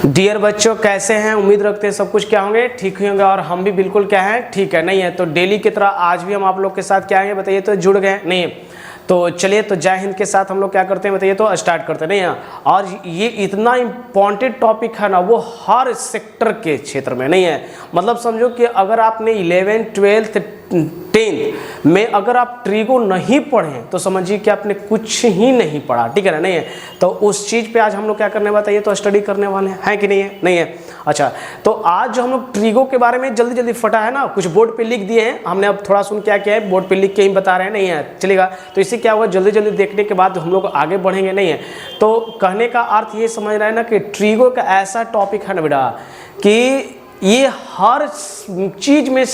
Dear बच्चों, कैसे हैं? उम्मीद रखते हैं सब कुछ क्या होंगे, ठीक होंगे। और हम भी बिल्कुल क्या है, ठीक है। नहीं है तो डेली की तरह आज भी हम आप लोग के साथ क्या आएंगे बताइए, तो जुड़ गए नहीं है तो चलिए, तो जय हिंद के साथ हम लोग क्या करते हैं बताइए, तो स्टार्ट करते हैं। नहीं है और ये इतना इम्पॉर्टेंट टॉपिक है ना, वो हर सेक्टर के क्षेत्र में नहीं है। मतलब समझो कि अगर आपने 11th 12th 10th में अगर आप ट्रिगो नहीं पढ़े तो समझिए कि आपने कुछ ही नहीं पढ़ा, ठीक है ना। नहीं है तो उस चीज़ पे आज हम लोग क्या करने बताइए, तो स्टडी करने वाले हैं, है कि नहीं है? नहीं है। अच्छा, तो आज जो हम लोग ट्रिगो के बारे में जल्दी जल्दी फटा है ना, कुछ बोर्ड पे लिख दिए हैं हमने, अब थोड़ा सुन क्या किया है, बोर्ड पे लिख के ही बता रहे हैं। नहीं है चलेगा, तो इससे क्या होगा, जल्दी जल्दी देखने के बाद हम लोग आगे बढ़ेंगे। नहीं है तो कहने का अर्थ ये समझ रहे हैं ना कि ट्रिगो का ऐसा टॉपिक है ना बेटा, कि ये हर चीज़ में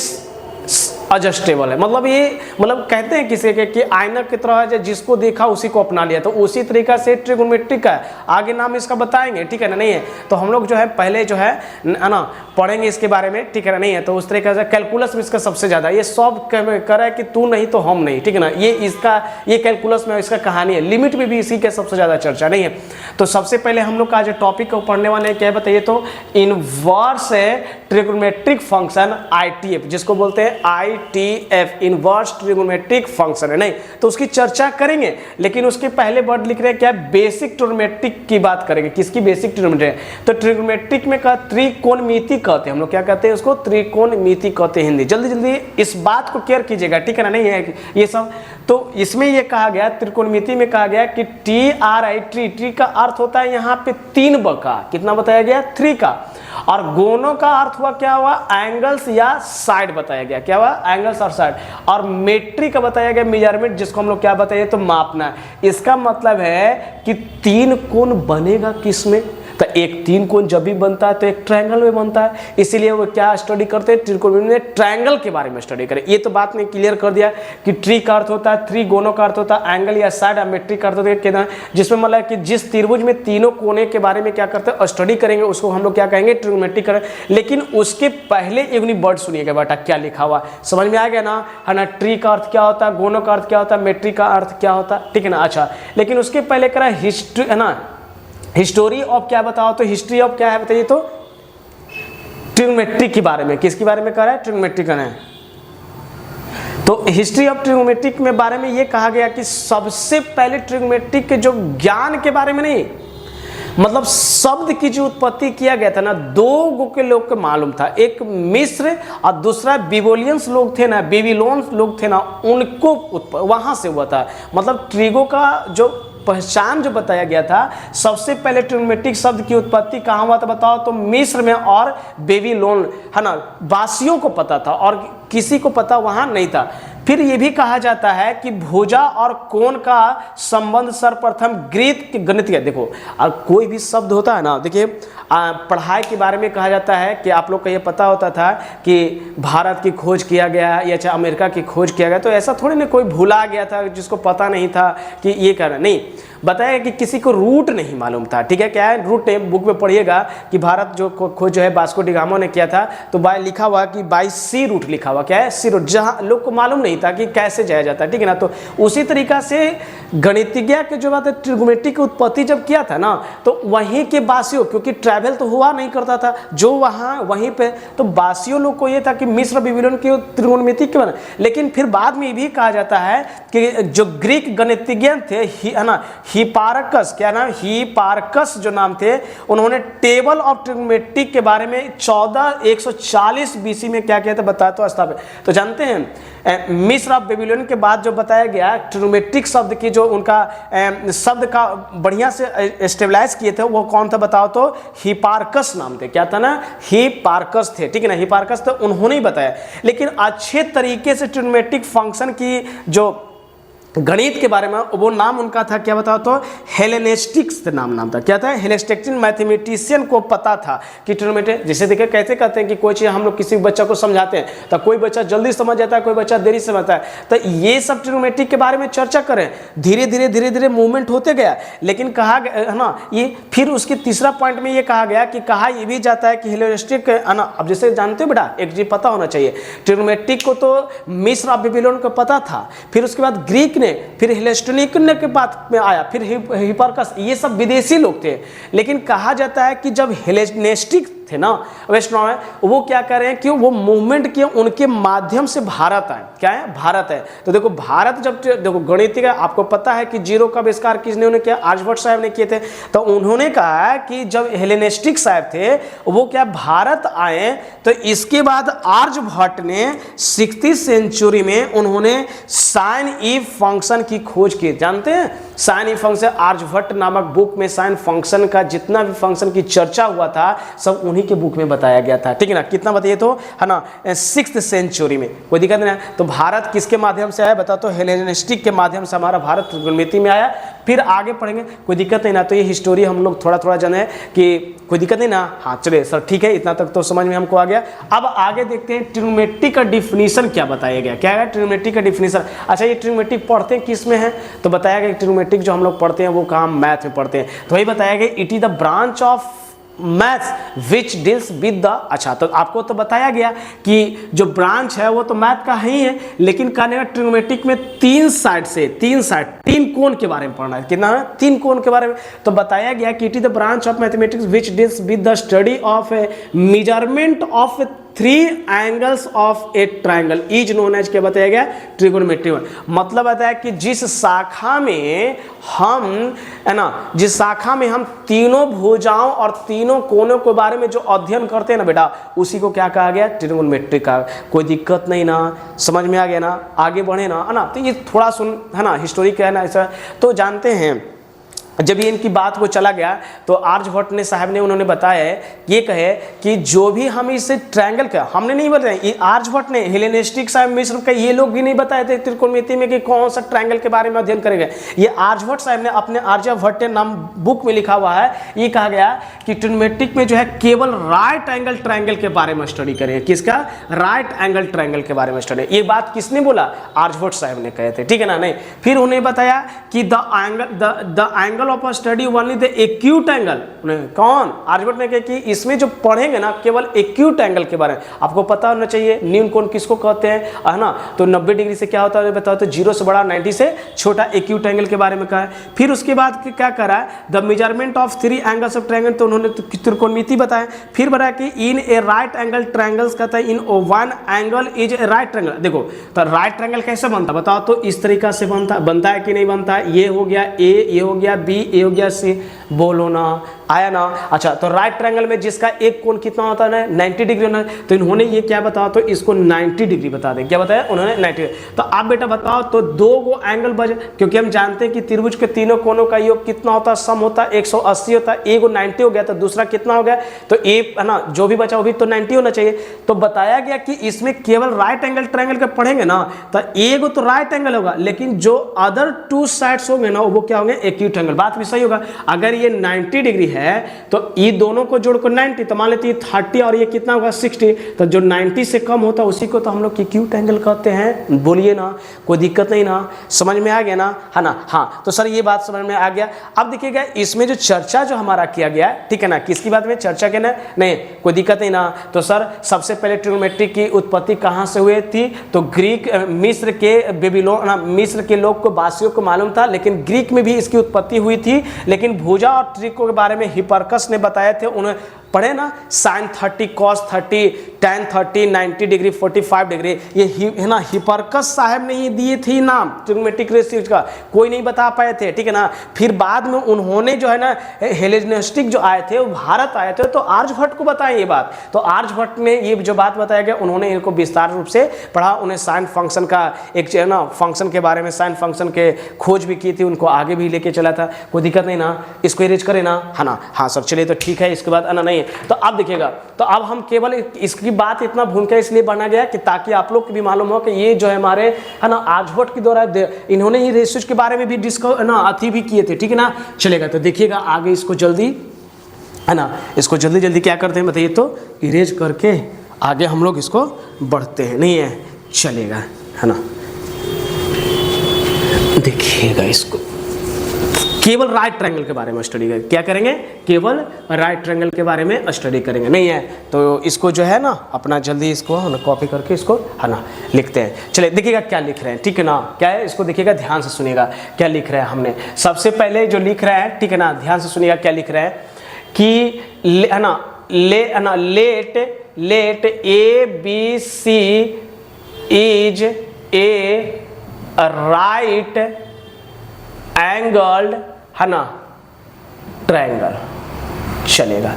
एडजस्टेबल है। मतलब ये मतलब कहते हैं किसी के कि आईना की तरह है, जिसको देखा उसी को अपना लिया, तो उसी तरीका से ट्रिगोनोमेट्रिक का आगे नाम इसका बताएंगे, ठीक है ना। नहीं है तो हम लोग जो है पहले जो है ना पढ़ेंगे इसके बारे में, ठीक है ना। नहीं है तो उस तरीके से कैलकुलस में इसका सबसे ज़्यादा ये सब करे कि तू नहीं तो हम नहीं, ठीक है ना। ये कैलकुलस में इसका कहानी है, लिमिट में भी इसी के सबसे ज़्यादा चर्चा। नहीं है तो सबसे पहले हम लोग का जो टॉपिक को पढ़ने वाले हैं क्या बताइए, तो इनवर्स ट्रिगोनोमेट्रिक फंक्शन ITF, जिसको बोलते हैं ITF, इनवर्स ट्रिगोनोमेट्रिक फंक्शन है। नहीं तो उसकी चर्चा करेंगे, लेकिन उसके पहले वर्ड लिख रहे हैं क्या, बेसिक ट्रिगोनोमेट्रिक की बात करेंगे। किसकी बेसिक ट्रिगोनोमेट्रिक? तो ट्रिगोनोमेट्रिक में का त्रिकोणमिति कहते हैं हम लोग, क्या कहते हैं उसको, त्रिकोणमिति कहते हैं हिंदी। जल्दी जल्दी इस बात को केयर कीजिएगा, ठीक है ना। नहीं है ये सब तो इसमें ये कहा गया, त्रिकोणमिति में कहा गया कि ट्री का अर्थ होता है यहाँ पे 3 का, कितना बताया गया, 3 का। और गोनों का अर्थ हुआ क्या हुआ, एंगल्स या साइड बताया गया, क्या हुआ, एंगल्स और साइड। और मेट्रिक का बताया गया मेजरमेंट, जिसको हम लोग क्या बताइए, तो मापना। इसका मतलब है कि 3 कोण बनेगा किसमें, तो एक 3 कोण जब भी बनता है तो एक ट्रायंगल में बनता है। इसीलिए वो क्या स्टडी करते हैं, त्रिकोणमिति में ट्रायंगल के बारे में स्टडी करें। ये तो बात ने क्लियर कर दिया कि ट्री का अर्थ होता है 3, गोनों का अर्थ होता है एंगल या साइड, और मेट्रिक का अर्थ होता है कितना, जिसमें मतलब कि जिस त्रिभुज में तीनों कोने के बारे में क्या करते हैं, स्टडी करेंगे, उसको हम लोग क्या कहेंगे, ट्रिगोनोमेट्रिक करें। लेकिन उसके पहले एक वर्ड सुनिएगा बेटा, क्या लिखा हुआ समझ में आ गया ना, है ना। ट्री का अर्थ क्या होता है, गोनों का अर्थ क्या होता है, मेट्रिक का अर्थ क्या होता है, ठीक है ना। अच्छा, लेकिन उसके पहले करा हिस्ट्री है ना, हिस्टोरी ऑफ क्या बताओ, तो हिस्ट्री ऑफ क्या है बताइए, तो ट्रिगोनोमेट्रिक के बारे में। किसके बारे में कर रहा है, ट्रिगोनोमेट्रिक का है। तो हिस्ट्री ऑफ ट्रिगोनोमेट्रिक में बारे में ये कहा गया कि सबसे पहले ट्रिगोनोमेट्रिक के जो ज्ञान के बारे में नहीं, मतलब शब्द की जो उत्पत्ति किया गया था ना, 2 के लोग को मालूम था, एक मिस्र और दूसरा बेबीलोनियंस लोग थे ना, बेबीलोन लोग थे ना, उनको वहां से हुआ था। मतलब ट्रिगो का जो पहचान जो बताया गया था, सबसे पहले ट्रिगोनोमेट्रिक शब्द की उत्पत्ति कहाँ हुआ था बताओ, तो मिस्र में और बेबीलोन, है ना, वासियों को पता था और किसी को पता वहां नहीं था। फिर ये भी कहा जाता है कि भुजा और कोण का संबंध सर्वप्रथम ग्रीक गणित के, देखो और कोई भी शब्द होता है ना, देखिए पढ़ाई के बारे में कहा जाता है कि आप लोग को ये पता होता था कि भारत की खोज किया गया या चाहे अमेरिका की खोज किया गया, तो ऐसा थोड़ी ना कोई भुला गया था जिसको पता नहीं था कि ये करना नहीं, बताया कि किसी को रूट नहीं मालूम था, ठीक है। क्या है रूट, बुक में पढ़िएगा कि भारत जो खोज जो है वास्को डी गामा ने किया था, तो बाय लिखा हुआ कि बाय सी रूट लिखा हुआ, क्या है, सी रूट, जहाँ लोग को मालूम नहीं था कि कैसे जाया जाता है, ठीक है ना। तो उसी तरीका से गणितज्ञ के जो बात है, ट्रिगोनोमेट्रिक की उत्पत्ति जब किया था ना, तो वहीं के वासियों, क्योंकि ट्रैवल तो हुआ नहीं करता था जो वहाँ वहीं पे, तो वासियों लोग को ये था कि मिस्र बेबीलोन की त्रिगोनोमेट्रिक के बना। लेकिन फिर बाद में ये भी कहा जाता है कि जो ग्रीक गणितज्ञ थे, है ना, हिपार्कस, क्या नाम, हिपार्कस जो नाम थे, उन्होंने टेबल ऑफ ट्रिगोनोमेट्रिक के बारे में 140 BC में क्या किया था बताया, तो स्थापित। तो जानते हैं मिस्र ऑफ बेबीलोन के बाद जो बताया गया ट्रिगोनोमेट्रिक शब्द की जो उनका शब्द का बढ़िया से स्टेबलाइज किए थे, वो कौन था बताओ, तो हिपार्कस नाम थे, क्या था ना, हिपार्कस थे, ठीक है ना, हिपार्कस, तो उन्होंने ही बताया। लेकिन अच्छे तरीके से ट्रिगोनोमेट्रिक फंक्शन की जो गणित के बारे में, वो नाम उनका था क्या बताओ, तो हेलेनिस्टिक्स नाम था, क्या था, हेलेनिस्टिक मैथमेटिशियन को पता था कि ट्रिगोनोमेट्री, जैसे देखिए कैसे कहते हैं कि कोई चीज़ हम लोग किसी बच्चा को समझाते हैं तो कोई बच्चा जल्दी समझ जाता है, कोई बच्चा देरी से समझता है, तो ये सब ट्रिगोनोमेट्री के बारे में चर्चा करें, धीरे धीरे मूवमेंट होते गया। लेकिन कहा गया है ना, ये फिर उसके तीसरा पॉइंट में ये कहा गया कि कहा ये भी जाता है कि हेलेनिस्टिक है ना, अब जैसे जानते हो बेटा, एक चीज पता होना चाहिए, ट्रिगोनोमेट्रिक को तो मिस्र और बेबीलोन को पता था, फिर उसके बाद ग्रीक नहीं, फिर हेलेस्टिक के बाद में आया, फिर हिपार्कस, ये सब विदेशी लोग थे। लेकिन कहा जाता है कि जब हेलेनिस्टिक थे ना वैष्णव है, वो क्या कर रहे हैं कि वो मूवमेंट किए, उनके माध्यम से भारत आए। क्या है? भारत है। तो देखो भारत जब, देखो गणित का आपको पता है कि जीरो का आविष्कार किसने किया? आर्यभट्ट साहब ने किए थे। तो उन्होंने कहा कि जब हेलेनिस्टिक साहब थे वो क्या भारत आए, तो इसके बाद आर्यभट्ट ने 6वीं सेंचुरी में उन्होंने साइन इफ फंक्शन की खोज की। जानते हैं साइन इफ फंक्शन? आर्यभट्ट नामक बुक में साइन फंक्शन का जितना भी फंक्शन की चर्चा हुआ था सब उन्हीं के बुक में बताया गया था। ठीक है ना? कितना बताइए तो, है ना, 6th सेंचुरी में। कोई दिक्कत नहीं है। तो भारत किसके माध्यम से आया बता? तो हेलेनिस्टिक के माध्यम से हमारा भारत त्रिकोणमिति में आया। फिर आगे पढ़ेंगे, कोई दिक्कत नहीं ना। तो ये हिस्टोरी हम लोग थोड़ा थोड़ा जाने कि कोई दिक्कत नहीं ना। हाँ चलिए सर, ठीक है, इतना तक तो समझ में हमको आ गया। अब आगे देखते हैं ट्रिग्नोमेट्री का डिफिनीशन क्या बताया गया। क्या है ट्रिग्नोमेट्री का डिफिनीशन? अच्छा, ये ट्रिग्नोमेट्री पढ़ते हैं किस में है? तो बताया गया ट्रिग्नोमेट्री जो हम लोग पढ़ते हैं वो काम मैथ में पढ़ते हैं। तो वही बताया गया it is the branch of maths which deals with the. अच्छा, तो आपको तो बताया गया कि जो ब्रांच है वो तो मैथ का ही है, लेकिन कहने का ट्रिग्नोमेट्रिक में 3 साइड से 3 कोण के बारे में पढ़ना है। कितना है? 3 कोण के बारे में। तो बताया गया कि it is the branch of mathematics which deals with the study of a measurement of 3 angles of a triangle is known as, क्या बताया गया? ट्रिगोनोमेट्री। मतलब बताया कि जिस शाखा में हम, है ना, जिस शाखा में हम तीनों भुजाओं और तीनों कोनों के बारे में जो अध्ययन करते हैं ना बेटा, उसी को क्या कहा गया? ट्रिगोनोमेट्री का। कोई दिक्कत नहीं ना? समझ में आ गया ना? आगे बढ़े ना, है ना? तो ये थोड़ा सुन, है ना, हिस्टोरी क्या है ना ऐसा। तो जानते हैं जब ये इनकी बात को चला गया तो आर्यभट्ट ने साहब ने उन्होंने बताया, ये कहे कि जो भी हम इसे ट्रायंगल का, हमने नहीं बताया, ये आर्यभट्ट ने, हेलेनिस्टिक साहब, मिस्र का, ये लोग भी नहीं बताए थे त्रिकोणमिति में कि कौन सा ट्रायंगल के बारे में अध्ययन करेंगे। ये आर्यभट्ट साहब ने अपने आर्यभट्ट नाम बुक में लिखा हुआ है। ये कहा गया कि ट्रिग्नोमेट्रिक में जो है केवल राइट एंगल ट्रायंगल के बारे में स्टडी करेंगे। किसका? राइट एंगल ट्रायंगल के बारे में स्टडी। ये बात किसने बोला? आर्यभट्ट साहब ने कहे थे। ठीक है ना? नहीं, फिर उन्हें बताया कि the angle of study only the acute angle. कौन? आर्यभट्ट ने कहा कि इसमें जो पढ़ेंगे ना केवल एक्यूट एंगल के बारे में। आपको पता होना चाहिए न्यून कोण किसको कहते हैं, है ना? तो 90 डिग्री से क्या होता है बताओ तो 0 से बड़ा, 90 से छोटा, एक्यूट एंगल के बारे में कहा है। फिर उसके बाद क्या करा है? The measurement of 3 angles of triangle, तो उन्होंने त्रिकोणमिति बताया। फिर बताया कि इन ए राइट एंगल ट्रायंगल्स कहता है in one angle is a right triangle. देखो तो राइट ट्रायंगल कैसे बनता बताओ तो इस तरीका से बनता है कि नहीं बनता? ये हो गया ए, ये हो गया बी, ये हो गया सी। बोलो ना, आया ना? अच्छा, तो राइट ट्रायंगल में जिसका एक कोण कितना होता है? 90 डिग्री होना है। तो इन्होंने ये क्या बताया तो इसको 90 डिग्री बता दें। क्या बताया उन्होंने? 90। तो आप बेटा बताओ तो 2 गो एंगल बचे, क्योंकि हम जानते हैं कि त्रिभुज के तीनों कोनों का योग कितना होता है? सम होता है 180 होता है। एक 90 हो गया तो दूसरा कितना हो गया? तो एक, है ना, जो भी बचा वो भी तो 90 होना चाहिए। तो बताया गया कि इसमें केवल राइट एंगल ट्रायंगल के पढ़ेंगे ना तो एक तो राइट एंगल होगा, लेकिन जो अदर 2 साइड्स होंगे ना वो क्या होंगे? Acute angle. बात भी सही होगा। अगर ये 90 डिग्री है तो ये दोनों को जोड़कर 90, तो मान लेते हैं 30 और ये कितना होगा? 60। तो जो 90 से कम होता है उसी को तो हम लोग एक्यूट एंगल कहते हैं। बोलिए ना, कोई दिक्कत नहीं ना? समझ में आ गया ना? है ना? हाँ, तो सर ये बात समझ में आ गया। अब देखिएगा इसमें जो चर्चा जो हमारा किया गया, ठीक है ना, किसकी बात में चर्चा किया ना? नहीं, कोई दिक्कत नहीं ना? तो सर सबसे पहले ट्रिग्नोमेट्री की उत्पत्ति कहाँ से हुई थी? तो ग्रीक, मिस्र के बेबीलोन, मिस्र के लोग को, वासियों को मालूम था, लेकिन ग्रीक में भी इसकी उत्पत्ति हुई थी। लेकिन भुजा और त्रिकोण के बारे में हिपार्कस ने बताए थे। उन्हें पढ़े ना, sine 30, cos 30, tan 30, 90 degree, 45 degree, ये है ना हिपार्कस साहब ने ये दिए थे नाम ट्रिग्नोमेट्रिक रेशियोज का। कोई नहीं बता पाए थे। ठीक है ना? फिर बाद में उन्होंने जो है ना हेलेनिस्टिक जो आए थे वो भारत आए थे तो आर्यभट्ट को बताएं ये बात। तो आर्यभट्ट ने ये जो बात बताया गया उन्होंने इनको विस्तार रूप से पढ़ा। उन्हें साइन फंक्शन का एक ना फंक्शन के बारे में, साइन फंक्शन के खोज भी की थी, उनको आगे भी लेके चला था। कोई दिक्कत नहीं ना? इसको इरेज करें ना? है ना? हाँ सर, चलिए तो ठीक है। इसके बाद ना नहीं, तो अब देखिएगा, तो अब हम केवल इसकी बात इतना भूमिका इसलिए बना गया कि ताकि आप लोग को भी मालूम हो कि ये जो है हमारे, है ना, आर्यभट्ट के द्वारा इन्होंने ये रेशियोज के बारे में भी अथी भी किए थे। ठीक है ना? चलेगा, तो देखिएगा आगे इसको जल्दी, है ना, इसको जल्दी जल्दी क्या करते हैं बताइए तो इरेज करके आगे हम लोग इसको बढ़ते हैं। नहीं है? चलेगा, है ना? देखिएगा इसको केवल राइट ट्रायंगल के बारे में स्टडी करेंगे। क्या करेंगे? केवल राइट ट्रायंगल के बारे में स्टडी करेंगे। नहीं है तो इसको जो है ना अपना जल्दी इसको है ना कॉपी करके इसको है ना लिखते हैं। चलिए देखिएगा क्या लिख रहे हैं, ठीक है ना, क्या है इसको देखिएगा, ध्यान से सुनिएगा क्या लिख रहे हैं हमने। सबसे पहले जो लिख रहे हैं, ठीक है ना, ध्यान से सुनिएगा क्या लिख रहे हैं कि है ना let A B C is a right angled है ना ट्रायंगल। चलेगा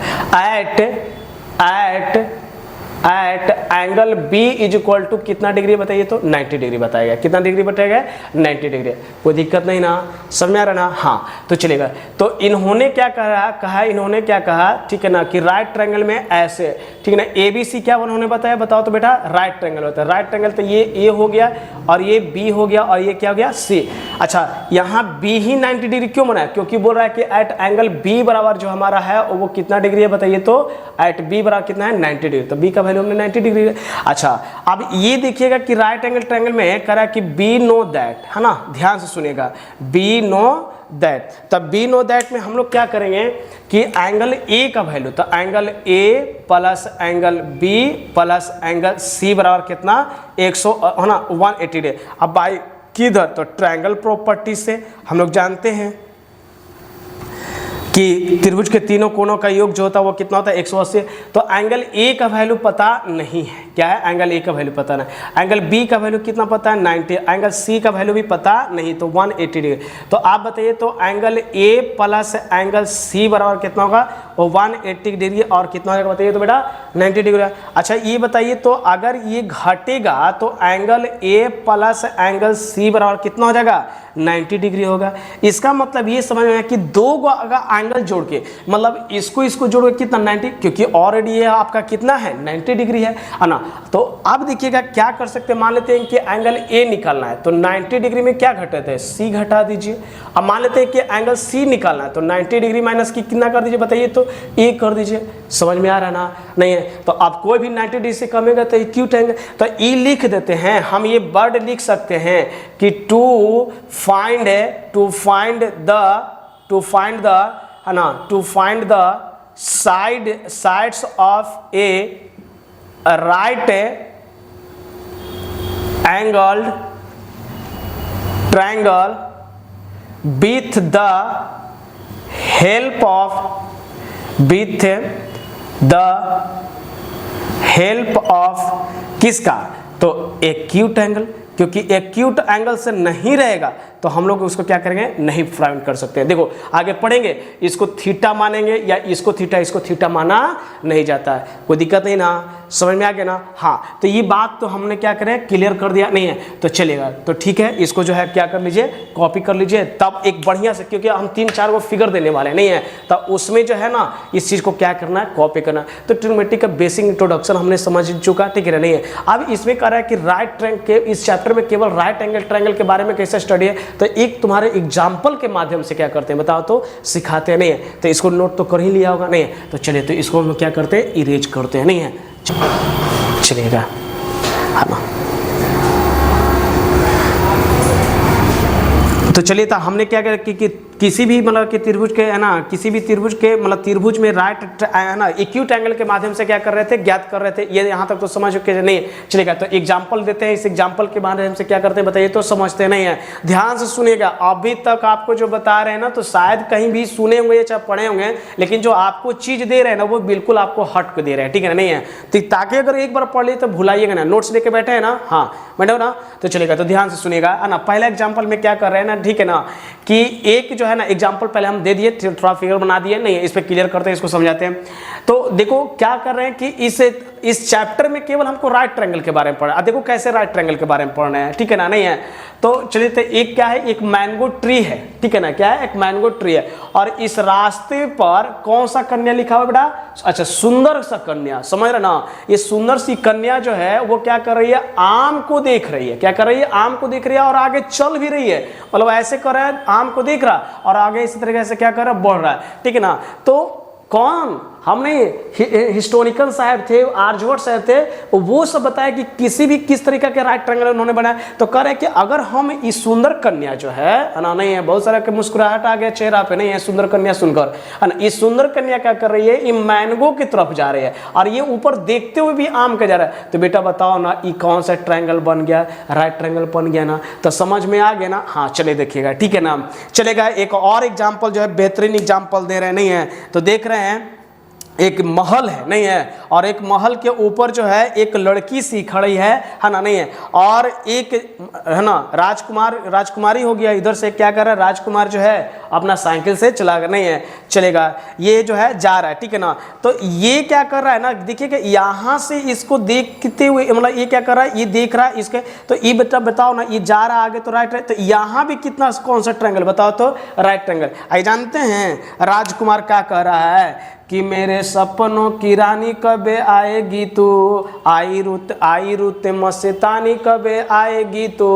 at angle B is equal to कितना डिग्री बताइए तो 90 डिग्री बताएगा। कितना डिग्री बताएगा? 90 डिग्री। कोई दिक्कत नहीं ना, समझ में आ रहा ना? हाँ तो चलेगा। तो इन्होंने क्या कहा इन्होंने क्या कहा, ठीक है ना, कि राइट ट्रायंगल में ऐसे, ठीक है ना, ए बी सी क्या उन्होंने बताया, बताओ तो बेटा, राइट ट्रायंगल होता है। राइट ट्रायंगल तो ये ए हो गया और ये बी हो गया और ये क्या हो गया सी। अच्छा यहाँ बी ही 90 डिग्री क्यों बनाया? क्योंकि बोल रहा है कि एट एंगल बी बराबर जो हमारा है वो कितना डिग्री है बताइए तो, एट बी बराबर कितना है 90 डिग्री। तो बी का वैल्यू हमने 90 डिग्री। अच्छा अब ये देखिएगा कि राइट एंगल ट्रायंगल में कह रहा है कि बी नो दैट, है ना, ध्यान से सुनिएगा, बी नो दैट। तब बी नो दैट में हम लोग क्या करेंगे कि एंगल ए का वैल्यू, तो angle A plus angle B plus angle C बराबर कितना 100 है ना 180 डिग्री। अब बाई किधर? तो ट्रायंगल प्रॉपर्टी से हम लोग जानते हैं कि त्रिभुज के तीनों कोणों का योग जो होता है वो कितना होता है 180। तो एंगल ए का वैल्यू पता नहीं है, क्या है, एंगल ए का वैल्यू पता नहीं। एंगल बी का वैल्यू कितना पता है 90, एंगल सी का वैल्यू भी पता नहीं तो 180 डिग्री। तो आप बताइए तो angle A plus angle C बराबर कितना होगा, वो 180 डिग्री और कितना होगा बताइए तो बेटा 90 डिग्री। अच्छा ये बताइए तो अगर ये घटेगा तो angle A plus angle C बराबर कितना हो जाएगा 90 डिग्री होगा। इसका मतलब ये समझ में आया कि दो अगर एंगल जोड़ के, मतलब इसको जोड़ के कितना 90, क्योंकि ऑलरेडी ये आपका कितना है 90 डिग्री है ना। तो अब देखिएगा क्या कर सकते हैं, मान लेते हैं कि एंगल ए निकालना है तो 90 डिग्री में क्या घटाते हैं, सी घटा दीजिए। अब मान लेते हैं कि एंगल सी निकालना है तो 90 डिग्री माइनस की कितना कर दीजिए बताइए तो ए कर दीजिए। समझ में आ रहा ना? नहीं है तो अब कोई भी 90 डिग्री से कमेगा तो एक्यूट एंगल, तो ई लिख देते हैं हम, ये वर्ड लिख सकते हैं कि to find the sides of a right angled triangle with the help of किसका, तो एक्यूट एंगल। क्योंकि एक्यूट एंगल से नहीं रहेगा तो हम लोग उसको क्या करेंगे, नहीं फाइंड कर सकते हैं। देखो आगे पढ़ेंगे, इसको थीटा मानेंगे या इसको थीटा माना नहीं जाता है। कोई दिक्कत नहीं ना, समझ में आ गया ना? हाँ तो ये बात तो हमने क्या करें क्लियर कर दिया, नहीं है तो चलेगा। तो ठीक है, इसको जो है क्या कर लीजिए, कॉपी कर लीजिए। तब एक बढ़िया से, क्योंकि हम 3-4 वो फिगर देने वाले नहीं है, तब उसमें जो है ना इस चीज़ को क्या करना है, कॉपी करना। तो ट्रिग्नोमेट्री का बेसिक इंट्रोडक्शन हमने समझ चुका, ठीक है नहीं है। अब इसमें कह रहा है कि राइट ट्रायंगल के इस चैप्टर में केवल राइट एंगल ट्रायंगल के बारे में कैसे स्टडी है, तो एक तुम्हारे एग्जाम्पल के माध्यम से क्या करते हैं बताओ तो, सिखाते हैं। नहीं है तो इसको नोट तो कर ही लिया होगा, नहीं है तो चलिए तो इसको हम क्या करते हैं, इरेज करते हैं। नहीं है चलिएगा, है ना। तो चलिए तो हमने क्या किया कि किसी भी मतलब कि त्रिभुज के है ना, किसी भी त्रिभुज के मतलब त्रिभुज में राइट है ना एक्यूट एंगल के माध्यम से क्या कर रहे थे, ज्ञात कर रहे थे। ये यहाँ तक तो समझ के नहीं चलेगा। तो एग्जाम्पल देते हैं, इस एग्जाम्पल के माध्यम से क्या करते हैं बताइए तो, समझते नहीं है। ध्यान से सुनिएगा, अभी तक आपको जो बता रहे हैं ना तो शायद कहीं भी सुने होंगे चाहे पढ़े होंगे, लेकिन जो आपको चीज दे रहे हैं ना वो बिल्कुल आपको हट के दे रहे हैं, ठीक है नहीं है। तो ताकि अगर एक बार पढ़ लिए तो भुलाइएगा ना, नोट्स लेके बैठे हैं ना, हाँ मैडम ना, तो चलेगा। तो ध्यान से सुनिएगा है ना, पहला एग्जाम्पल में क्या कर रहे हैं ना, ठीक है ना, कि एक जो है ना एग्जाम्पल पहले हम दे दिए, थोड़ा फिगर बना दिए, नहीं इस पे क्लियर करते हैं, इसको समझाते हैं। तो देखो क्या कर रहे हैं कि इस चैप्टर में केवल हमको राइट ट्रायंगल के बारे में पढ़ना है। देखो कैसे राइट ट्रायंगल के बारे में पढ़ना है, ठीक है ना नहीं है। तो चलिए तो एक क्या है, एक मैंगो ट्री है, ठीक है ना, क्या है, एक मैंगो ट्री है। और इस रास्ते पर कौन सा कन्या लिखा हुआ बेटा, अच्छा सुंदर सा कन्या, समझ रहे ना। ये सुंदर सी कन्या जो है वो क्या कर रही है, आम को देख रही है। क्या कर रही है, आम को देख रही है और आगे चल भी रही है, मतलब ऐसे कर रहा है, आम को देख रहा और आगे इसी तरीके से क्या कर रहा है, बढ़ रहा है, ठीक है ना। तो कौन, हम नहीं, हिस्टोरिकल साहब थे, आर्यभट्ट साहब थे, वो सब बताया कि किसी भी किस तरीका के राइट ट्रायंगल उन्होंने बनाया। तो कह रहे हैं कि अगर हम इस सुंदर कन्या जो है ना, नहीं है, बहुत सारा के मुस्कुराहट आ गया चेहरा पे, नहीं है सुंदर कन्या सुनकर, है ना, इस सुंदर कन्या क्या कर रही है, ये मैंगो की तरफ जा रही है और ये ऊपर देखते हुए भी आम के जा रहा है। तो बेटा बताओ ना, ये कौन सा ट्रायंगल बन गया, राइट ट्रायंगल बन गया ना, तो समझ में आ गया ना। हाँ चले देखिएगा, ठीक है ना, चलेगा। एक और एग्जाम्पल जो है, बेहतरीन एग्जाम्पल दे रहे हैं, नहीं है, तो देख रहे हैं एक महल है, नहीं है, और एक महल के ऊपर जो है एक लड़की सी खड़ी है ना, नहीं है, और एक है ना राजकुमार, राजकुमारी हो गया, इधर से क्या कर रहा है, राजकुमार जो है अपना साइकिल से चला कर, नहीं है, चलेगा, ये जो है जा रहा है, ठीक है ना। तो ये क्या कर रहा है ना, देखिए कि यहाँ से इसको देखते हुए, मतलब ये क्या कर रहा है, ये देख रहा है इसके, तो ये बेटा बताओ ना, ये जा रहा है आगे तो राइट है, तो यहाँ भी कितना, कौन सा ट्रायंगल बताओ तो, राइट ट्रायंगल। आई जानते हैं राजकुमार क्या कह रहा है कि मेरे सपनों की रानी कब आएगी तू, आई रुत मस्तानी कब आएगी तू,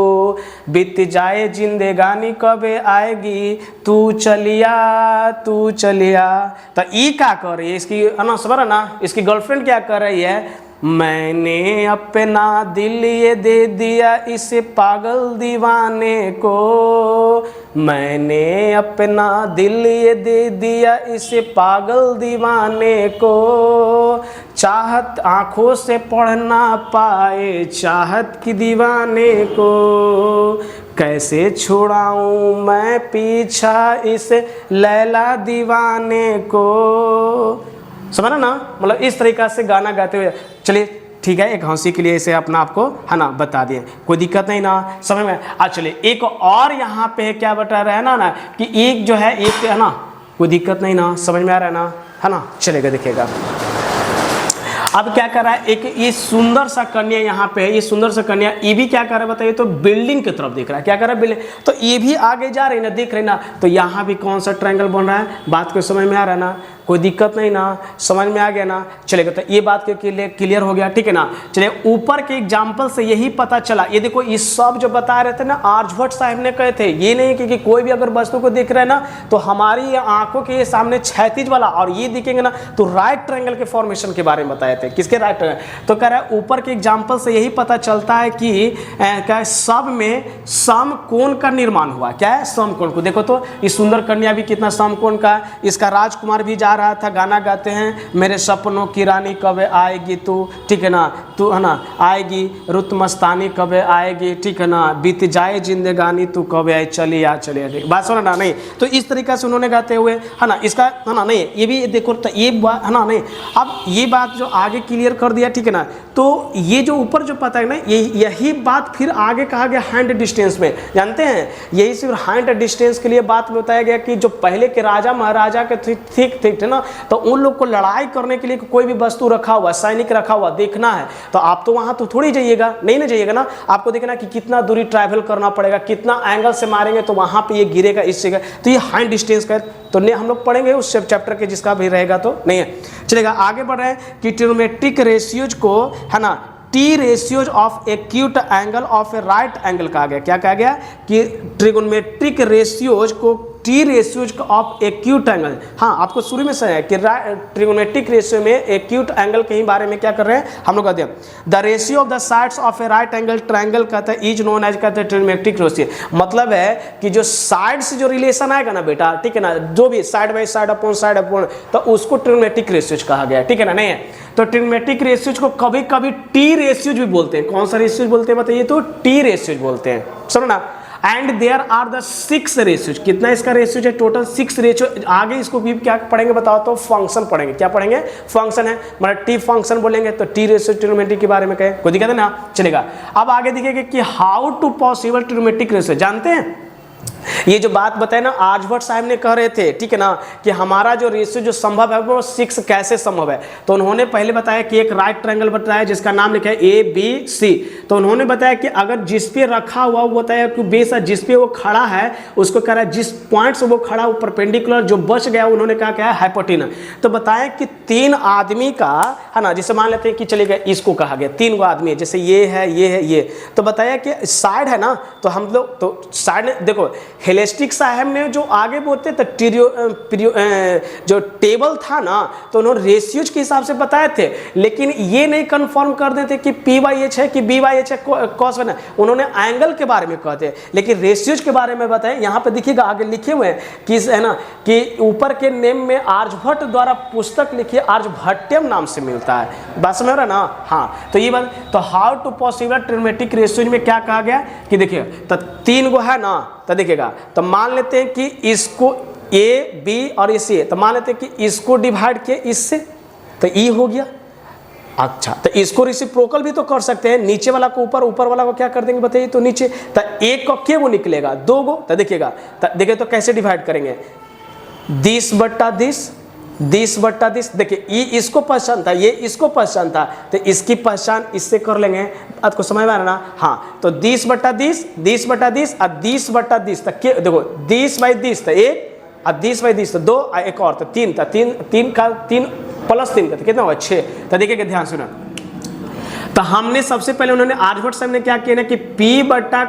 बीत जाए जिंदगानी कब आएगी तू चलिया तू चलिया। तो ई क्या कर रही है इसकी, ना सबर ना, इसकी गर्लफ्रेंड क्या कर रही है, मैंने अपना दिल ये दे दिया इस पागल दीवाने को, मैंने अपना दिल ये दे दिया इस पागल दीवाने को, चाहत आंखों से पढ़ ना पाए चाहत की दीवाने को, कैसे छुड़ाऊं मैं पीछा इस लैला दीवाने को। समझ ना, मतलब इस तरीका से गाना गाते हुए, चलिए ठीक है, एक हंसी के लिए इसे अपना आपको है ना बता दिए, कोई दिक्कत नहीं ना, समझ में। चलिए एक और यहाँ पे क्या बता रहे हैं ना कि एक जो है, एक है ना, कोई दिक्कत नहीं ना, समझ में आ रहा है ना, चलेगा, देखिएगा। अब क्या कर रहा है, एक ये सुंदर सा कन्या यहाँ पे है, ये सुंदर सा कन्या, ये भी क्या कर रहा है बताइए, तो बिल्डिंग की तरफ देख रहा है, क्या कर रहा है, बिल्डिंग, तो ये भी आगे जा रही है ना, देख रही ना, तो यहाँ भी कौन सा ट्रायंगल बन रहा है, बात को समझ में आ रहा है ना, कोई दिक्कत नहीं ना, समझ में आ गया ना, चलेगा। तो ये बात के क्लियर हो गया, ठीक है ना। चलिए ऊपर के एग्जाम्पल से यही पता चला, ये देखो ये सब जो बता रहे थे ना, आर्यभट्ट साहब ने कहे थे, ये नहीं कि कोई भी अगर वस्तु को देख रहे हैं ना, तो हमारी आंखों के सामने क्षैतिज वाला और ये दिखेंगे ना, तो राइट ट्रायंगल के फॉर्मेशन के बारे में बताए थे, किसके राइट ट्रायंगल। तो कह रहा है ऊपर के एग्जाम्पल से यही पता चलता है कि क्या सब में समकोण का निर्माण हुआ, क्या है, समकोण को। देखो तो ये सुंदर कन्या भी कितना समकोण का, इसका राजकुमार भी जा रहा था, गाना गाते हैं, मेरे सपनों की रानी कब आएगी तू, ठीक है ना, तू है ना आएगी, रुत मस्तानी कब आएगी, ठीक है ना, बीत जाए जिंदगानी तू कब आए, चलिया चलिया, बात सुना ना, नहीं, तो इस तरीका से उन्होंने गाते हुए है ना, इसका है ना, नहीं, ये भी देखो तो ये बात है ना, नहीं, अब ये बात जो आगे क्लियर कर दिया, ठीक है ना। तो ये जो ऊपर जो पता है ना, यही बात फिर आगे कहा गया हैंड डिस्टेंस में, जानते हैं, यही सिर्फ हैंड डिस्टेंस के लिए बात में बताया गया कि जो पहले के राजा महाराजा के ठीक ना, तो उन लोग को लड़ाई करने के लिए कोई भी वस्तु रखा हुआ, सैनिक रखा हुआ देखना है, तो आप तो वहां तो थोड़ी जाइएगा, नहीं ना जाइएगा ना, आपको देखना कि कितना दूरी ट्रैवल करना पड़ेगा, कितना एंगल से मारेंगे तो वहां पे ये गिरेगा, इस जगह, तो ये हैंड डिस्टेंस का, तो नहीं हम लोग पढ़ेंगे उस चैप्टर के जिसका भी रहेगा, तो नहीं है, चलेगा। आगे बढ़ रहे हैं कि ट्रिग्नोमेट्रिक रेशियोज को है ना, T ratios of acute angle of a right angle कहा गया, क्या कहा गया कि ट्रिग्नोमेट्रिक रेशियोज को T ratios of acute angle, हाँ आपको शुरू में सही है कि ट्रिग्नोमेट्रिक रेशियो में एक्यूट एंगल के ही बारे में क्या कर रहे हैं हम लोग कहते हैं, the ratio of the sides of a right angle triangle कहते हैं इज नोन एज, कहते हैं ट्रिग्नोमेट्रिक रेशियो। मतलब है कि जो साइड से जो रिलेशन आएगा ना बेटा, ठीक है ना, जो भी साइड बाई साइड अपॉन, तो उसको ट्रिग्नोमेट्रिक रेशियोज कहा गया, ठीक है ना, नहीं है। तो ट्रिग्नोमेट्रिक रेशियोज को कभी कभी टी रेशियोज भी बोलते हैं, कौन सा रेशियोज बोलते हैं बताइए, तो टी रेशियोज बोलते हैं, सुनो ना। And there are the 6 ratios, कितना इसका रेशियोज है, टोटल 6 रेशियो। आगे इसको भी क्या पढ़ेंगे बताओ तो, फंक्शन पढ़ेंगे, क्या पढ़ेंगे, फंक्शन है, मतलब टी फंक्शन बोलेंगे तो टी रेशियो ट्रिग्नोमेट्री के बारे में कहे, कोई दिक्कत है ना, चलेगा। अब आगे देखिएगा कि how to possible trigonometric ratio, जानते हैं ये जो बात बताए ना आर्यभट्ट साहब ने कह रहे थे, ठीक है ना, कि हमारा जो रेशियो जो संभव है वो 6 कैसे संभव है, तो उन्होंने पहले बताया कि एक राइट ट्रायंगल बताया जिसका नाम लिखा है ABC, तो उन्होंने बताया कि अगर जिस पे रखा हुआ वो बताया कि बेस है, जिस पे वो खड़ा है उसको कह रहा है, जिस पॉइंट से वो खड़ा वो परपेंडिकुलर, जो बच गया उन्होंने कहा क्या है, हाइपोटेनस। तो बताया कि 3 आदमी का है ना, जैसे मान लेते हैं कि चलेगा इसको कहा गया 3 गो आदमी है, जैसे ये है, ये है, ये, तो बताया कि साइड है ना, तो हम लोग तो साइड देखो हेलेस्टिक साहब ने जो आगे बोलते तो जो टेबल था ना तो उन्होंने रेशियोज के हिसाब से बताए थे, लेकिन ये नहीं कंफर्म कर देते कि P/H है कि B/H है कॉस बना, उन्होंने एंगल के बारे में कहते, लेकिन रेशियोज के बारे में बताए। यहाँ पे देखिएगा आगे लिखे हुए हैं कि है ना कि ऊपर के नेम में आर्यभट्ट द्वारा पुस्तक लिखी आर्यभट्टियम नाम से मिलता है। बात समझ रहा ना? हाँ, तो ये बात, तो how to possible trigonometric ratios में क्या कहा गया कि देखिए तो 3 गो है ना, तो देखिएगा तो मान लेते हैं कि इसको A B और C है, तो मान लेते हैं कि इसको डिवाइड किए इससे तो E हो गया। अच्छा, तो इसको रेसिप्रोकल भी तो कर सकते हैं, नीचे वाला को ऊपर, ऊपर वाला को क्या कर देंगे बताइए, तो नीचे, तो एक को क्या वो निकलेगा 2 गो, तो देखिएगा तो देखिए तो कैसे डिवाइड करेंगे 10/10 10/10। देखिए ये इसको पहचान था, ये इसको पहचान था, तो इसकी पहचान इससे कर लेंगे। आपको समझ में आ रहा ना? हाँ, तो 10/10 10/10 और 10/10 तक के देखो 10/10 तो 1 और 10/10 तो 2 और एक और तो 3, तो 3 का 3 + 3 का तो कितना होगा 6। तो देखिए ध्यान सुना, तो हमने सबसे पहले उन्होंने आर्यभट्ट साहब ने क्या किया ना कि P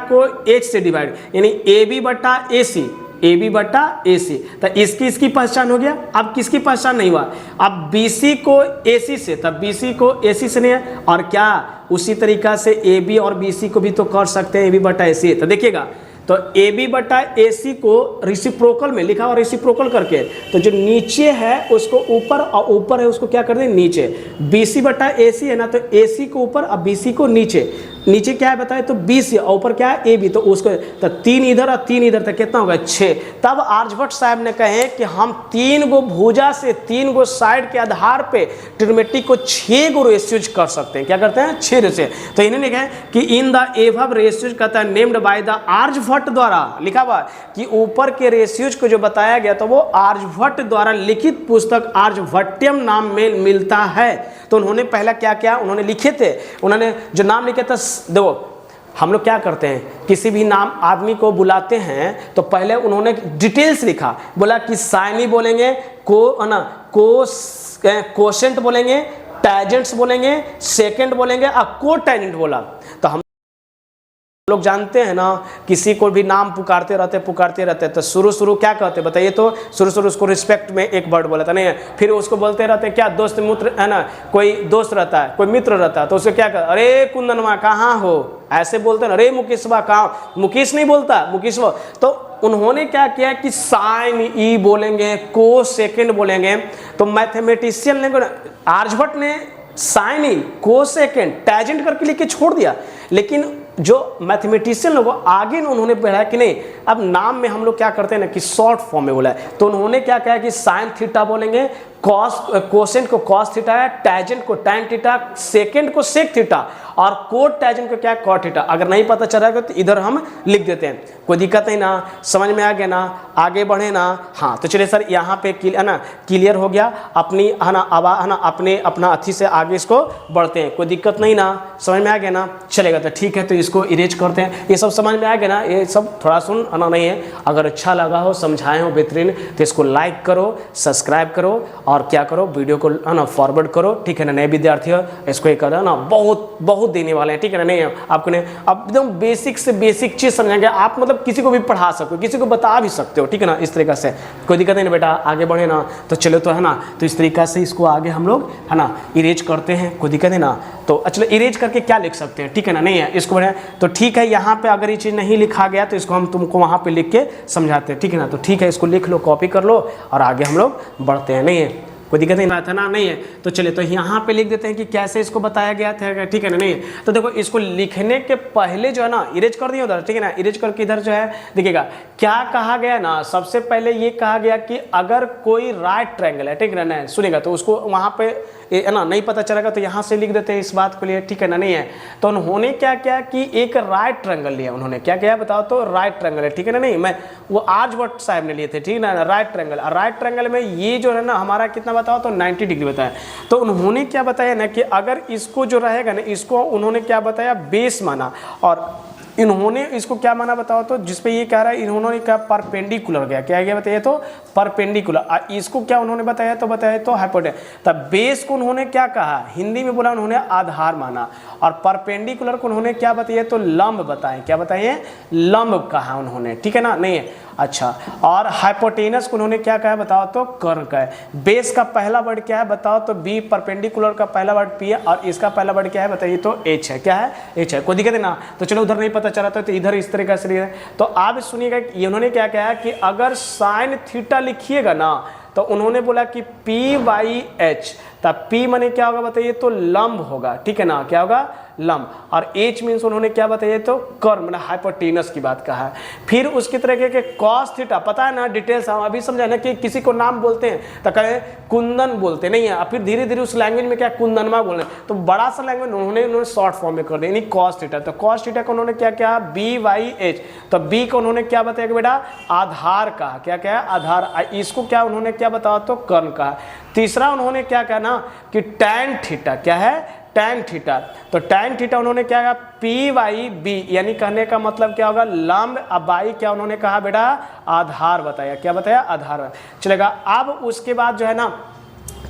को H से डिवाइड, यानी AB/AC AB/AC, तो इसकी पहचान हो गया। अब किसकी पहचान नहीं हुआ, अब BC को AC से, तब BC को AC से नहीं है, और क्या उसी तरीका से AB और BC को भी तो कर सकते हैं AB/AC। तो देखिएगा तो AB/AC को रेसिप्रोकल में लिखा और रेसिप्रोकल करके, तो जो नीचे है उसको ऊपर और ऊपर है उसको क्या कर दें नीचे। BC/AC है ना, तो AC को ऊपर और BC को नीचे, नीचे क्या है बताए तो BC और ऊपर क्या है AB, तो उसको तो 3 इधर और 3 इधर, तक कितना होगा 6। तब आर्यभट्ट साहब ने कहे कि हम 3 गो भुजा से 3 गो साइड के आधार पे ट्रिग्नोमेट्री को 6 गो रेशियोज कर सकते हैं। क्या करते हैं 6 रेशियो। तो इन्होंने कहा कि इन द एबव रेशियोज कहता है नेम्ड बाय द आर्यभट्ट द्वारा, लिखा हुआ कि ऊपर के रेशियोज को जो बताया गया तो वो आर्यभट्ट द्वारा लिखित पुस्तक आर्यभट्टियम नाम में मिलता है। तो उन्होंने पहला क्या किया, उन्होंने लिखे थे, उन्होंने जो नाम लिखे था, देखो हम लोग क्या करते हैं किसी भी नाम आदमी को बुलाते हैं तो पहले उन्होंने डिटेल्स लिखा, बोला कि साइनी बोलेंगे, को ना कोशेंट बोलेंगे, टैजेंट्स बोलेंगे, सेकंड बोलेंगे और को टैजेंट बोला। तो हम लोग जानते हैं ना किसी को भी नाम पुकारते रहते तो शुरू क्या कहते बताइए, तो शुरू उसको रिस्पेक्ट में एक वर्ड बोला था नहीं है, फिर उसको बोलते रहते क्या दोस्त मित्र है ना, कोई दोस्त रहता है कोई मित्र रहता है तो उसको क्या कहते, अरे कुंदनवा कहाँ हो, ऐसे बोलते हैं, अरे मुकेशवा कहाँ, मुकेश नहीं बोलता मुकेशवा। तो उन्होंने क्या किया कि साइन ई बोलेंगे, को सेकंड बोलेंगे, तो मैथमेटिशियन ने आर्यभट्ट ने साइन ई को सेकंड टैजेंट करके लिख के छोड़ दिया, लेकिन जो मैथमेटिशियन लोगों आगे उन्होंने बढ़ाया कि नहीं अब नाम में हम लोग क्या करते हैं ना कि शॉर्ट फॉर्म में बोला है, तो उन्होंने क्या कहा कि साइन थीटा बोलेंगे, कोसेंट को कॉस थीटा है, टैजेंट को टैन थीटा, सेकंड को सेक थीटा और कोट टैजेंट को क्या कॉट थीटा। अगर नहीं पता चल रहा है तो इधर हम लिख देते हैं, कोई दिक्कत नहीं ना, समझ में आ गया ना, आगे बढ़े ना। हाँ तो चलिए सर यहाँ पे है ना क्लियर हो गया, अपनी है ना आवाज है ना अपना अथी से आगे इसको बढ़ते हैं, कोई दिक्कत नहीं ना, समझ में आ गया ना, चलेगा तो ठीक है। तो इसको इरेज करते हैं, ये सब समझ में आ गया ना, ये सब थोड़ा सुन आना नहीं है, अगर अच्छा लगा हो समझाए हो बेहतरीन तो इसको लाइक करो, सब्सक्राइब करो और क्या करो वीडियो को है ना फॉरवर्ड करो, ठीक है ना। नए विद्यार्थी हो इसको ये करो ना, बहुत देने वाले हैं, ठीक है ना। नहीं आपको ने एकदम बेसिक से बेसिक चीज़ समझाएंगे, आप मतलब किसी को भी पढ़ा सकते हो, किसी को बता भी सकते हो, ठीक है ना। इस तरीका से कोई दिक्कत नहीं ना बेटा, आगे बढ़े ना। तो चलो तो है ना, तो इस तरीका से इसको आगे हम लोग है ना इरेज करते हैं, कोई दिक्कत नहीं ना। तो चलो इरेज करके क्या लिख सकते हैं, ठीक है ना, नहीं है इसको बढ़े तो ठीक है। यहाँ पे अगर ये चीज़ नहीं लिखा गया तो इसको हम तुमको वहाँ पे लिख के समझाते हैं, ठीक है ना। तो ठीक है, इसको लिख लो, कॉपी कर लो और आगे हम लोग बढ़ते हैं, नहीं है कोई दिक्कत नहीं था ना, नहीं है। तो चलिए तो यहाँ पे लिख देते हैं कि कैसे इसको बताया गया था, ठीक है ना, नहीं है। तो देखो इसको लिखने के पहले जो है ना इरेज कर दिए उधर, ठीक है ना, इरेज करके इधर जो है देखिएगा क्या कहा गया ना, सबसे पहले ये कहा गया कि अगर कोई राइट ट्रायंगल है, ठीक है ना, सुनेगा तो उसको वहाँ पे है ना नहीं पता चलेगा तो यहाँ से लिख देते हैं इस बात को लिए, ठीक है ना, नहीं है। तो उन्होंने क्या किया कि एक राइट ट्रायंगल लिया, उन्होंने क्या किया बताओ, तो राइट ट्रायंगल है, ठीक है ना, नहीं मैं वो आर्यभट्ट साहब ने लिए थे, ठीक है ना, राइट ट्रायंगल। और राइट ट्रायंगल में ये जो है ना हमारा कितना बताओ तो 90 डिग्री बताया। तो उन्होंने क्या बताया ना कि अगर इसको जो रहेगा ना, इसको उन्होंने क्या बताया बेस माना, और इन्होंने इसको क्या माना बताओ तो, जिसपे ये कह रहा है इन्होंने क्या परपेंडिकुलर गया, क्या गया बताइए तो परपेंडिकुलर। इसको क्या उन्होंने बताया तो हाइपोटेनस। तब बेस को उन्होंने क्या कहा, हिंदी में बोला उन्होंने आधार माना, और परपेंडिकुलर को उन्होंने क्या बताया तो लंब बताए, क्या बताइए लंब कहा उन्होंने, ठीक है ना, नहीं है। अच्छा, और हाइपोटेनस को उन्होंने क्या कहा बताओ तो कर्ण का है। बेस का पहला वर्ड क्या है बताओ तो बी, परपेंडिकुलर का पहला वर्ड पी है और इसका पहला वर्ड क्या है बताइए तो एच है। क्या है? एच है। कोई दिक्कत है ना? तो चलो उधर नहीं पता चला तो इधर इस तरीके से है। तो आप सुनिएगा उन्होंने क्या कहा कि अगर साइन थीटा लिखिएगा ना तो उन्होंने बोला कि पी बाई एच, तब पी माने क्या होगा बताइए तो लंब होगा, ठीक है ना, क्या होगा लंब, और एच मीन्स उन्होंने क्या बताइए तो कर्ण मतलब हाइपोटेनस की बात कहा है। फिर उसकी तरह के कॉस थीटा, पता है ना डिटेल्स हम अभी समझा ना कि किसी को नाम बोलते हैं तो कहे कुंदन बोलते नहीं है, फिर धीरे धीरे उस लैंग्वेज में क्या कुंदनमा बोलने, तो बड़ा सा लैंग्वेज उन्होंने शॉर्ट फॉर्म में कर दिया यानी कॉस थीटा। तो कॉस थीटा को उन्होंने क्या किया बी बाई एच, तो बी को उन्होंने क्या बताया कि बेटा आधार कहा, क्या क्या है आधार, इसको क्या उन्होंने क्या बताया तो कर्ण कहा। तीसरा उन्होंने क्या कहा ना कि टैन थीटा, क्या है टैन थीटा, तो टैन थीटा उन्होंने क्या कहा पी बाई बी, यानी कहने का मतलब क्या होगा लंब, अब बाई क्या उन्होंने कहा बेटा आधार बताया, क्या बताया आधार चलेगा। अब उसके बाद जो है ना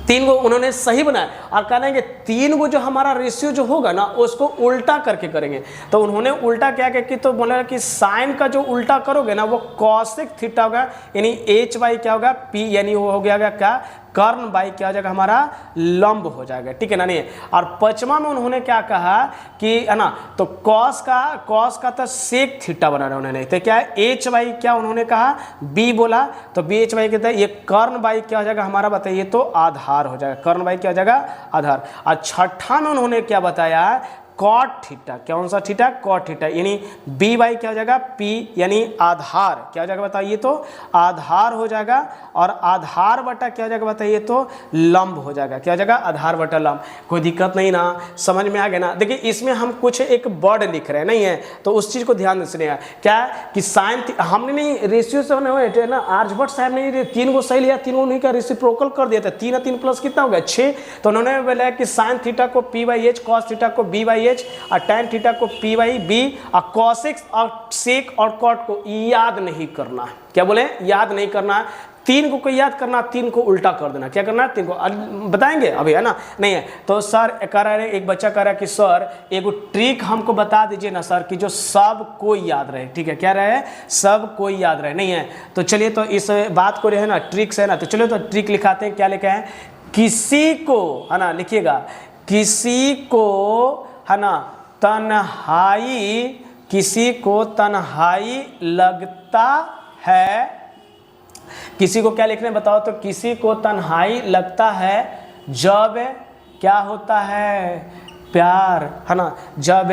तीन को उन्होंने सही बनाया और कहना है कि तीन को जो हमारा रेशियो जो होगा ना उसको उल्टा करके करेंगे, तो उन्होंने उल्टा क्या कि तो बोला कि साइन का जो उल्टा करोगे ना वो कॉसेक थीटा होगा, यानी एच बाई क्या होगा पी, यानी वो हो गया क्या कर्ण बाई क्या हो जाएगा हमारा लंब हो जाएगा, ठीक है ना नहीं। और पांचवा में उन्होंने क्या कहा कि है ना तो कॉस का तो सेक थीटा बना रहा उन्होंने, तो क्या है एच बाई क्या उन्होंने कहा बी बोला, तो बी एच बाई कहते हैं ये कर्ण बाई क्या हो जाएगा हमारा बताइए तो आधार हो जाएगा, कर्ण बाई क्या हो जाएगा आधार। और छठा में उन्होंने क्या बताया कॉट थीटा, कौन सा थीटा कॉट थीटा, यानी बी बाई क्या हो जाएगा पी, यानी आधार क्या हो जाएगा बताइए तो आधार हो जाएगा, और आधार बटा क्या हो जाएगा बताइए तो लंब हो जाएगा, क्या हो जाएगा आधार बटा लंब। कोई दिक्कत नहीं ना, समझ में आ गया ना। देखिए इसमें हम कुछ एक वर्ड लिख रहे हैं नहीं है, तो उस चीज़ को ध्यान सुनिएगा क्या कि साइन हमने नहीं रेशियो से हुए ना, आर्यभट्ट साहब ने तीन को सही लिया, तीनों नहीं का रेसिप्रोकल कर दिया था, 3 और 3 प्लस कितना हो गया 6, तो उन्होंने बोला कि साइन थीटा को P by H, cos theta को बी बाई एच, और टैन थीटा को पी बाई बी, और कॉसेक और सेक और कॉट को याद नहीं करना, क्या बोले याद नहीं करना, तीन को याद करना, तीन को उल्टा कर देना, क्या करना तीन को बताएंगे अभी है ना नहीं है। तो सर कह रहा है एक बच्चा कह रहा है कि सर एक ट्रिक हमको बता दीजिए ना सर कि जो सब को याद रहे, ठीक है क्या रहे सब को याद रहे नहीं है। तो चलिए तो इस बात को है ना ट्रिक्स है ना, तो चलिए तो ट्रिक लिखाते हैं, क्या लिखा है किसी को है ना लिखिएगा, किसी को है ना तन्हाई, किसी को तन्हाई लगता है, किसी को क्या लिखने बताओ तो किसी को तन्हाई लगता है जब क्या होता है प्यार, है ना जब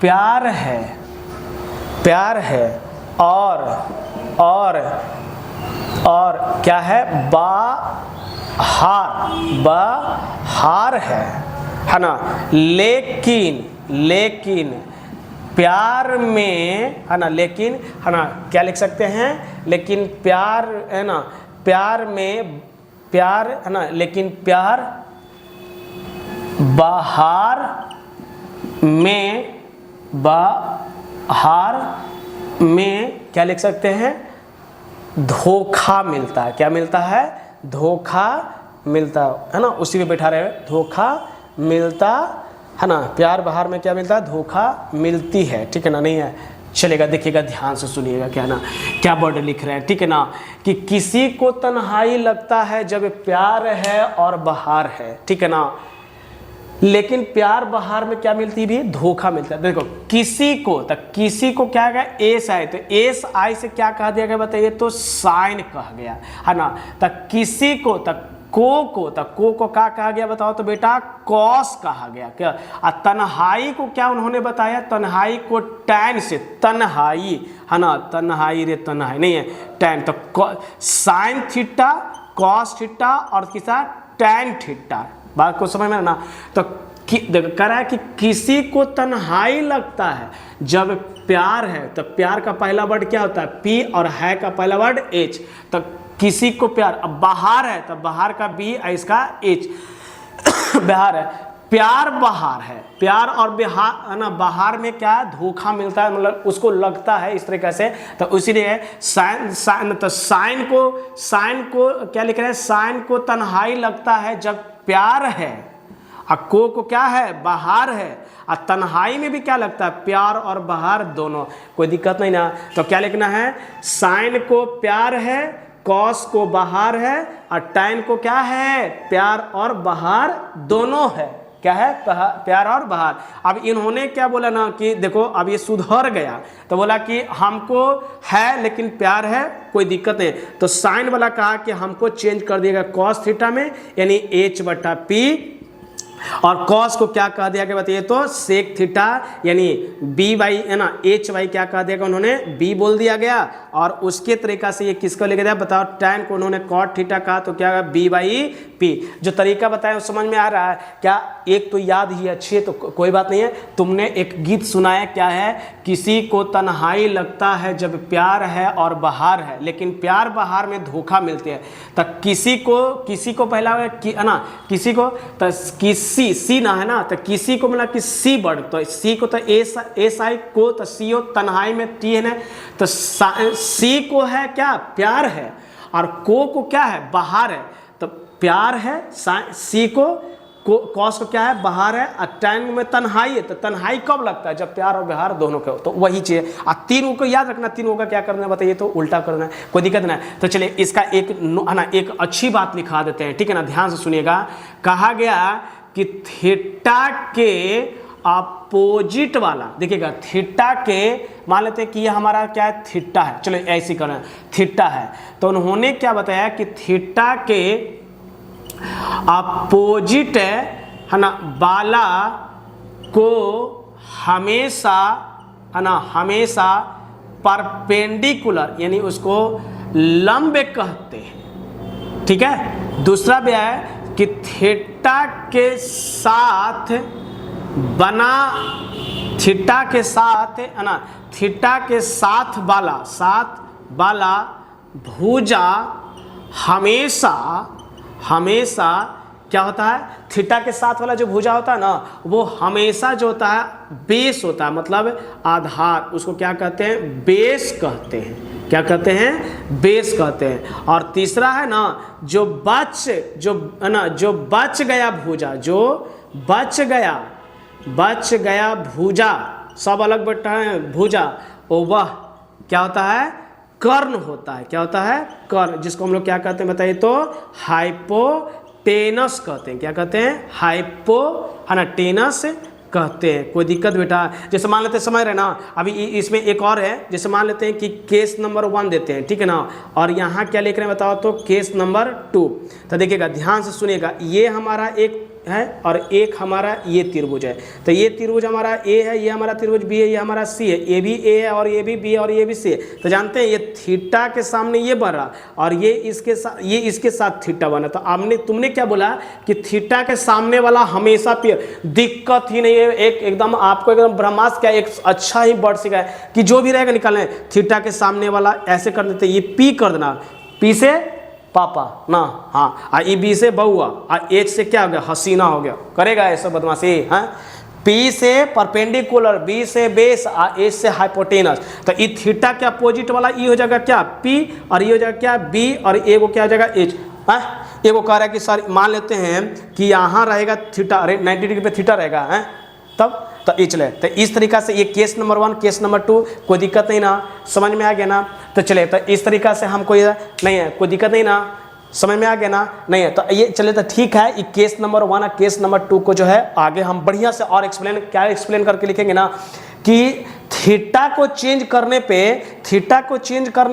प्यार है और क्या है बहार है ना, लेकिन प्यार में है ना, लेकिन है ना क्या लिख सकते हैं, लेकिन प्यार है ना, प्यार में प्यार है ना, लेकिन प्यार बहार में क्या लिख सकते हैं धोखा मिलता है, क्या मिलता है धोखा मिलता है ना, उसी पे बैठा रहे धोखा मिलता है ना, प्यार बहार में क्या मिलता है धोखा मिलती है, ठीक है ना नहीं है। चलेगा देखिएगा ध्यान से सुनिएगा क्या ना क्या वर्ड लिख रहे हैं, ठीक है ना कि किसी को तन्हाई लगता है जब प्यार है और बहार है, ठीक है ना, लेकिन प्यार बहार में क्या मिलती भी धोखा मिलता है। देखो किसी को, तो किसी को क्या गया एस आई, तो एस आई से क्या कहा दिया गया बताइए तो साइन कहा गया है ना, तो किसी को तक को क्या कहा गया बताओ तो बेटा कॉस कहा गया, क्या और तन्हाई को क्या उन्होंने बताया, तन्हाई को टैन से, तन्हाई है ना तन्हाई रे तन्हाई नहीं है टैन, तो साइन थीटा कॉस थीटा और किसा टैन थीटा, बात को समझ में ना। तो कह रहा है कि किसी को तन्हाई लगता है जब प्यार है, तो प्यार का पहला वर्ड क्या होता है पी और है का पहला वर्ड एच, तो किसी को प्यार, अब बाहर है तो बाहर का बी और इसका एच बाहर है, प्यार बहार है, प्यार और बिहार है ना, बाहर में क्या धोखा मिलता है मतलब उसको लगता है इस तरीके से, तो इसीलिए साइन तो साइन को क्या लिख रहे हैं साइन को तन्हाई लगता है जब प्यार है और को क्या है, बाहर है। और तन्हाई में भी क्या लगता है, प्यार और बाहर दोनों, कोई दिक्कत नहीं ना। तो क्या लिखना है, साइन को प्यार है, कॉस को बाहर है, और टैन को क्या है, प्यार और बाहर दोनों है। क्या है, प्यार और बाहर। अब इन्होंने क्या बोला ना कि देखो अब ये सुधर गया, तो बोला कि हमको है लेकिन प्यार है, कोई दिक्कत नहीं। तो साइन वाला कहा कि हमको चेंज कर दिएगा कॉस थीटा में, यानी h/p, और कॉस को क्या कह दिया गया बताइए तो सेक थीटा, यानी बी बाई है ना, एच वाई क्या कह दिया उन्होंने, बी बोल दिया गया। और उसके तरीका से ये किसको लेके दिया बताओ, टैन को उन्होंने कॉट थीटा कहा, तो क्या बी बाई पी। जो तरीका बताया समझ में आ रहा है क्या, एक तो याद ही अच्छी है तो कोई बात नहीं है। तुमने एक गीत सुनाया, क्या है, किसी को तन्हाई लगता है जब प्यार है और बाहर है, लेकिन प्यार बाहर में धोखा मिलते हैं। तो किसी को पहला है ना, किसी को तो सी ना है ना, तो किसी को मिला कि सी वर्ड, तो सी को तो एस आई को, तो सी हो तन्हाई में टी है ना, तो सी को है क्या, प्यार है, और को क्या है, बाहर है। तो प्यार है, सी को कॉस को क्या है, बाहर है, और टैन में तन्हाई है। तो तन्हाई कब लगता है, जब प्यार और बाहर दोनों के हो। तो वही चीज, और तीन को याद रखना, तीनों का क्या करना है बताइए तो उल्टा करना है, कोई दिक्कत नहीं। तो चलिए इसका एक अच्छी बात लिखा देते हैं, ठीक है ना, ध्यान से सुनिएगा। कहा गया कि थीटा के अपोजिट वाला, देखिएगा थीटा के, मान लेते हैं कि ये हमारा क्या है, थीटा है, चलो ऐसे करना है, थीटा है। तो उन्होंने क्या बताया कि थीटा के अपोजिट है ना वाला को हमेशा है ना, हमेशा परपेंडिकुलर, यानी उसको लंब कहते हैं, ठीक है। दूसरा भी है कि थीटा के साथ बना, थीटा के साथ है ना, थीटा के साथ वाला भुजा हमेशा क्या होता है, थीटा के साथ वाला जो भुजा होता है ना, वो हमेशा जो होता है बेस होता है, मतलब आधार, उसको क्या कहते हैं, बेस कहते हैं। क्या कहते हैं, बेस कहते हैं। और तीसरा है ना, जो बच गया भुजा, जो बच गया भुजा, सब अलग बैठा है भुजा, वह क्या होता है, कर्ण होता है। क्या होता है, कर्ण, जिसको हम लोग क्या कहते हैं बताइए तो हाइपोटेनस कहते हैं। क्या कहते हैं, हाइपो है ना, टेनस कहते हैं। कोई दिक्कत बेटा, जैसे मान लेते हैं, समझ रहे ना, अभी इसमें एक और है, जैसे मान लेते हैं कि केस नंबर 1 देते हैं, ठीक है ना, और यहाँ क्या लिख रहे हैं बताओ तो केस नंबर 2। तो देखिएगा ध्यान से सुनिएगा, ये हमारा एक है और एक हमारा ये त्रिभुज है। तो ये त्रिभुज हमारा ए है, ये हमारा त्रिभुज बी है, ये हमारा सी है, ये भी ए है और ये भी बी है और ये भी सी है। तो जानते हैं ये थीटा के सामने ये बन रहा और ये इसके साथ थीटा बना। तो आपने तुमने क्या बोला कि थीटा के सामने वाला हमेशा पे, दिक्कत ही नहीं है। एकदम आपको एकदम ब्रह्मास्त्र क्या एक अच्छा ही वर्ड सिखाया कि जो भी रहेगा निकालना है, थीटा के सामने वाला ऐसे कर देते, ये पी कर देना, पी से पापा ना, हाँ, ई बी से बउआ, एच से क्या हो गया, हसीना हो गया, करेगा ऐसा बदमाशी, हाँ। पी से परपेंडिकुलर, बी से बेस, एच से हाइपोटेनस। तो ई थीटा के अपोजिट वाला ई हो जाएगा क्या, पी, और ये हो जाएगा क्या, बी, और ए को क्या हो जाएगा, एच। ये को कह रहा है कि सर मान लेते हैं कि यहाँ रहेगा थीटा, अरे 90 डिग्री पे थीटा रहेगा, है तब तो ये चले। तो इस तरीका से ये केस नंबर 1, केस नंबर 2, कोई दिक्कत नहीं ना, समझ में आ गया ना। तो चले, तो इस तरीका से हम कोई नहीं है, कोई दिक्कत नहीं ना, समझ में आ गया ना, नहीं है। तो ये चले, तो ठीक है, ये केस नंबर 1 और केस नंबर 2 को जो है आगे हम बढ़िया से और एक्सप्लेन करके लिखेंगे ना कि थीटा को चेंज करने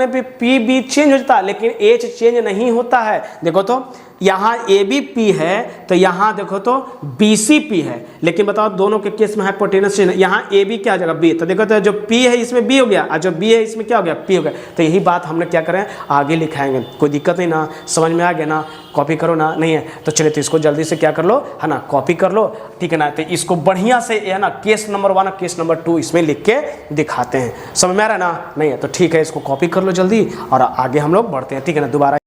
पे पी भी चेंज हो जाता है, लेकिन एच चेंज नहीं होता है। देखो तो यहाँ ए बी पी है, तो यहाँ देखो तो बी सी पी है, लेकिन बताओ दोनों के केस में हाइपोटेनस चेंज, यहाँ ए बी क्या हो जाएगा, बी। तो देखो तो जो पी है इसमें बी हो गया, और जो बी है इसमें क्या हो गया, पी हो गया। तो यही बात हमने क्या करें आगे लिखाएंगे, कोई दिक्कत नहीं ना, समझ में आ गया ना, कॉपी करो ना, नहीं है तो चलिए, तो इसको जल्दी से क्या कर लो, है ना, कॉपी कर लो, ठीक है ना। तो इसको बढ़िया से है ना, केस नंबर 1 और केस नंबर 2 इसमें लिख के दिखाते हैं, समझ में आ रहा है ना, नहीं है तो ठीक है, इसको कॉपी कर लो जल्दी और आगे हम लोग बढ़ते हैं, ठीक है ना। दोबारा